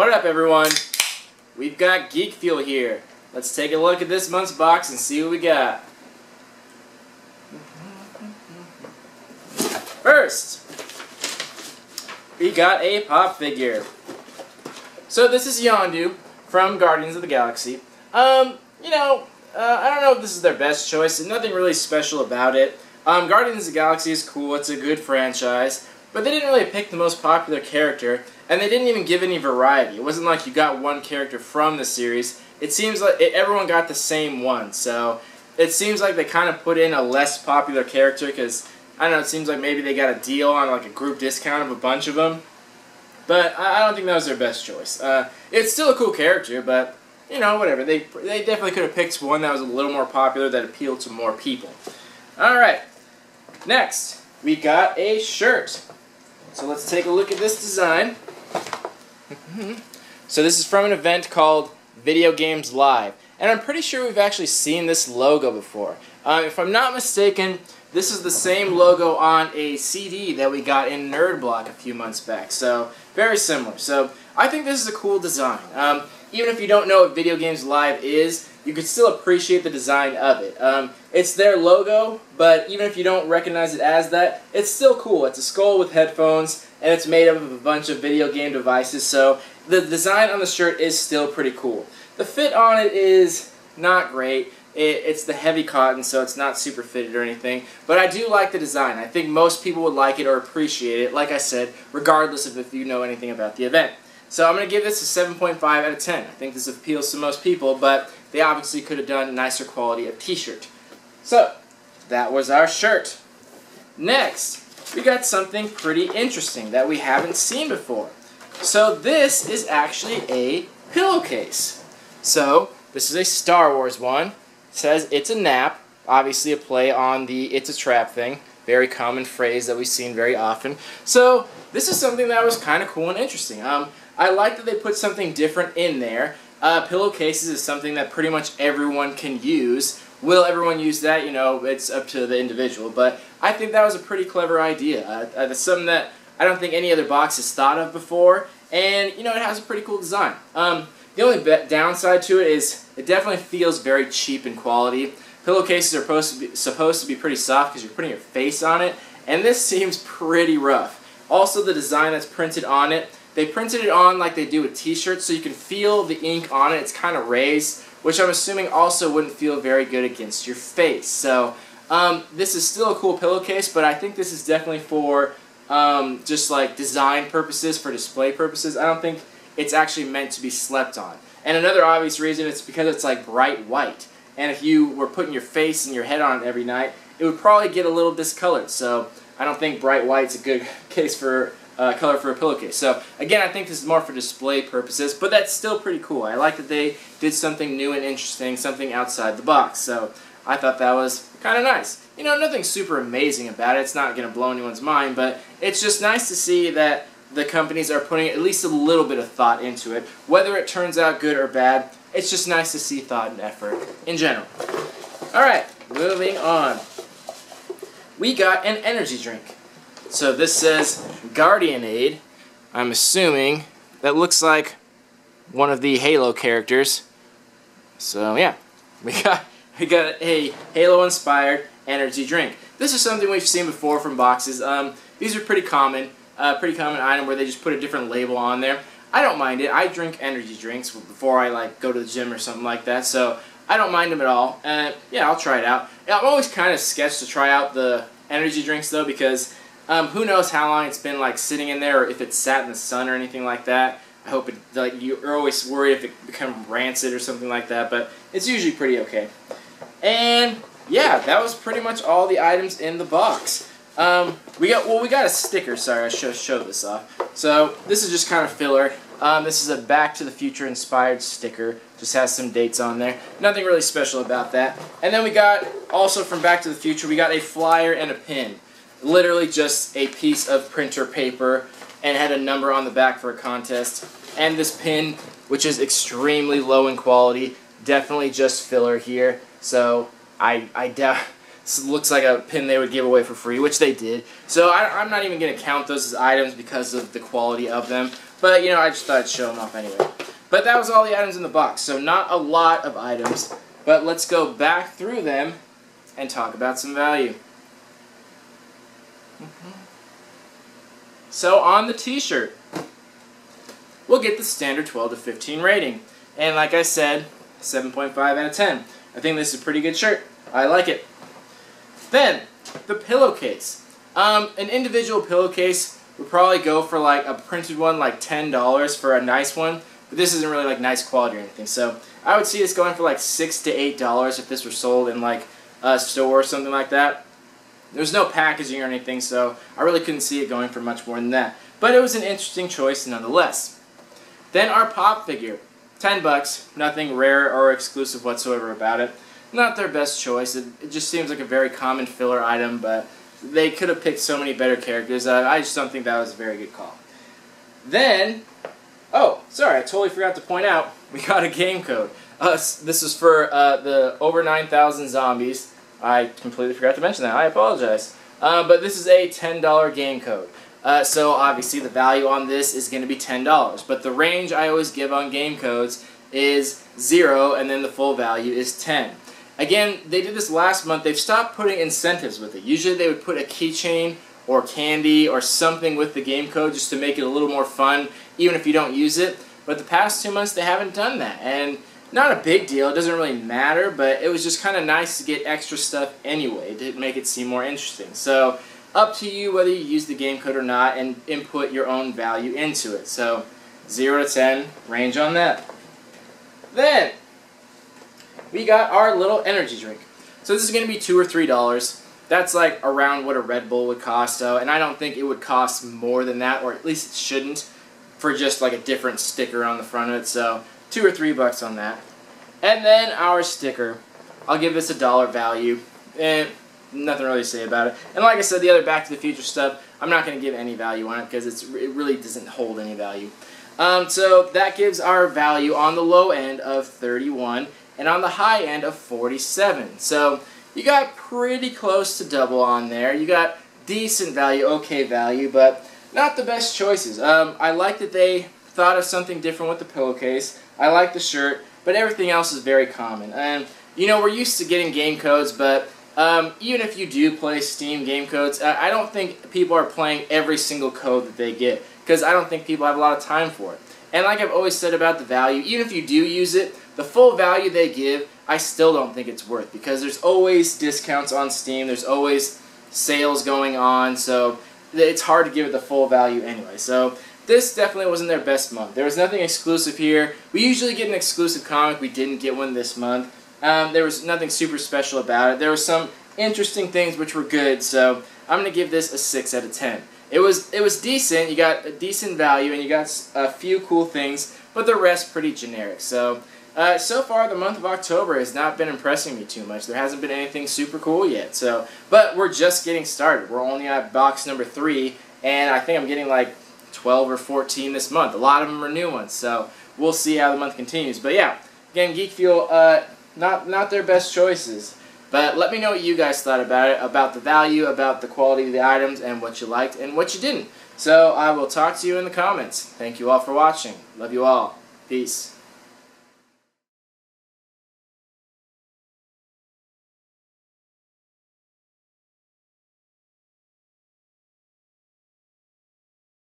What up, everyone? We've got Geek Fuel here. Let's take a look at this month's box and see what we got. First, we got a pop figure. So this is Yondu from Guardians of the Galaxy. I don't know if this is their best choice. There's nothing really special about it. Guardians of the Galaxy is cool. It's a good franchise. But they didn't really pick the most popular character, and they didn't even give any variety. It wasn't like you got one character from the series. It seems like everyone got the same one. So it seems like they kind of put in a less popular character because, I don't know, it seems like maybe they got a deal on like a group discount of a bunch of them. But I don't think that was their best choice. It's still a cool character, but, you know, whatever. They definitely could have picked one that was a little more popular that appealed to more people. Alright, next, we got a shirt. So let's take a look at this design. So this is from an event called Video Games Live. And I'm pretty sure we've actually seen this logo before. If I'm not mistaken, this is the same logo on a CD that we got in Nerd Block a few months back. So, very similar. So, I think this is a cool design. Even if you don't know what Video Games Live is, you could still appreciate the design of it. It's their logo, but even if you don't recognize it as that, it's still cool. It's a skull with headphones, and it's made up of a bunch of video game devices, so the design on the shirt is still pretty cool. The fit on it is not great. It's the heavy cotton, so it's not super fitted or anything, but I do like the design. I think most people would like it or appreciate it, like I said, regardless of if you know anything about the event. So I'm going to give this a 7.5 out of 10. I think this appeals to most people, but they obviously could have done a nicer quality of t-shirt. So, that was our shirt. Next, we got something pretty interesting that we haven't seen before. So this is actually a pillowcase. So, this is a Star Wars one. It says it's a nap. Obviously a play on the it's a trap thing. Very common phrase that we've seen very often. So, this is something that was kind of cool and interesting. I like that they put something different in there. Pillowcases is something that pretty much everyone can use. Will everyone use that? You know, it's up to the individual. But I think that was a pretty clever idea. It's something that I don't think any other box has thought of before. And, you know, it has a pretty cool design. The only downside to it is it definitely feels very cheap in quality. Pillowcases are supposed to be pretty soft because you're putting your face on it. And this seems pretty rough. Also, the design that's printed on it, they printed it on like they do with t-shirts, so you can feel the ink on it. It's kind of raised, which I'm assuming also wouldn't feel very good against your face. So this is still a cool pillowcase, but I think this is definitely for just like design purposes, for display purposes. I don't think it's actually meant to be slept on. And another obvious reason is because it's like bright white. And if you were putting your face and your head on it every night, it would probably get a little discolored. So I don't think bright white's a good case for color for a pillowcase. So again, I think this is more for display purposes, but that's still pretty cool. I like that they did something new and interesting, something outside the box. So I thought that was kind of nice. You know, nothing super amazing about it. It's not going to blow anyone's mind, but it's just nice to see that the companies are putting at least a little bit of thought into it. Whether it turns out good or bad, it's just nice to see thought and effort in general. Alright, moving on. We got an energy drink. So this says Guardianade. I'm assuming that looks like one of the Halo characters. So yeah, we got a Halo-inspired energy drink. This is something we've seen before from boxes. These are pretty common item where they just put a different label on there. I don't mind it. I drink energy drinks before I like go to the gym or something like that, so I don't mind them at all. Yeah, I'll try it out. I'm always kind of sketched to try out the energy drinks though, because who knows how long it's been like sitting in there, or if it's sat in the sun or anything like that. I hope it, like, you're always worried if it becomes rancid or something like that, but it's usually pretty okay. And yeah, that was pretty much all the items in the box. We got a sticker. Sorry, I should show this off. So this is just kind of filler. This is a Back to the Future inspired sticker. Just has some dates on there. Nothing really special about that. And then we got, also from Back to the Future, we got a flyer and a pin. Literally just a piece of printer paper, and had a number on the back for a contest. And this pin, which is extremely low in quality, definitely just filler here. So I doubt. This looks like a pin they would give away for free, which they did. So I'm not even going to count those as items because of the quality of them. But, you know, I just thought I'd show them off anyway. But that was all the items in the box. So not a lot of items. But let's go back through them and talk about some value. So on the t-shirt, we'll get the standard 12 to 15 rating. And like I said, 7.5 out of 10. I think this is a pretty good shirt. I like it. Then, the pillowcase. An individual pillowcase would probably go for like a printed one, like $10 for a nice one. But this isn't really like nice quality or anything. So I would see this going for like $6 to $8 if this were sold in like a store or something like that. There's no packaging or anything, so I really couldn't see it going for much more than that. But it was an interesting choice nonetheless. Then our pop figure. $10, nothing rare or exclusive whatsoever about it. Not their best choice. It just seems like a very common filler item, but they could have picked so many better characters. I just don't think that was a very good call. Then, oh, sorry, I totally forgot to point out, we got a game code. This is for the over 9,000 zombies. I completely forgot to mention that. I apologize. But this is a $10 game code. So obviously the value on this is going to be $10. But the range I always give on game codes is 0, and then the full value is 10. Again, they did this last month. They've stopped putting incentives with it. Usually they would put a keychain or candy or something with the game code just to make it a little more fun, even if you don't use it. But the past 2 months they haven't done that. And not a big deal. It doesn't really matter, but it was just kind of nice to get extra stuff anyway to make it seem more interesting. So up to you whether you use the game code or not and input your own value into it. So 0 to 10, range on that. Then we got our little energy drink. So this is going to be $2 or $3. That's like around what a Red Bull would cost. And I don't think it would cost more than that, or at least it shouldn't, for just like a different sticker on the front of it. So $2 or $3 on that. And then our sticker. I'll give this a $1 value. Nothing really to say about it. And like I said, the other Back to the Future stuff, I'm not going to give any value on it because it really doesn't hold any value. So that gives our value on the low end of 31 and on the high end of 47. So you got pretty close to double on there. You got decent value, okay value, but not the best choices. I like that they thought of something different with the pillowcase. I like the shirt, but everything else is very common. And you know, we're used to getting game codes, but even if you do play Steam game codes, I don't think people are playing every single code that they get, because I don't think people have a lot of time for it. And like I've always said about the value, even if you do use it, the full value they give, I still don't think it's worth, because there's always discounts on Steam, there's always sales going on, so it's hard to give it the full value anyway. So this definitely wasn't their best month. There was nothing exclusive here. We usually get an exclusive comic. We didn't get one this month. There was nothing super special about it. There were some interesting things which were good, so I'm going to give this a 6 out of 10. It was decent. You got a decent value, and you got a few cool things, but the rest pretty generic. So, so far the month of October has not been impressing me too much. There hasn't been anything super cool yet. So, but we're just getting started. We're only at box number 3, and I think I'm getting like 12 or 14 this month. A lot of them are new ones, so we'll see how the month continues. But yeah, again, Geek Fuel, not their best choices. But let me know what you guys thought about it, about the value, about the quality of the items, and what you liked and what you didn't. So I will talk to you in the comments. Thank you all for watching. Love you all. Peace.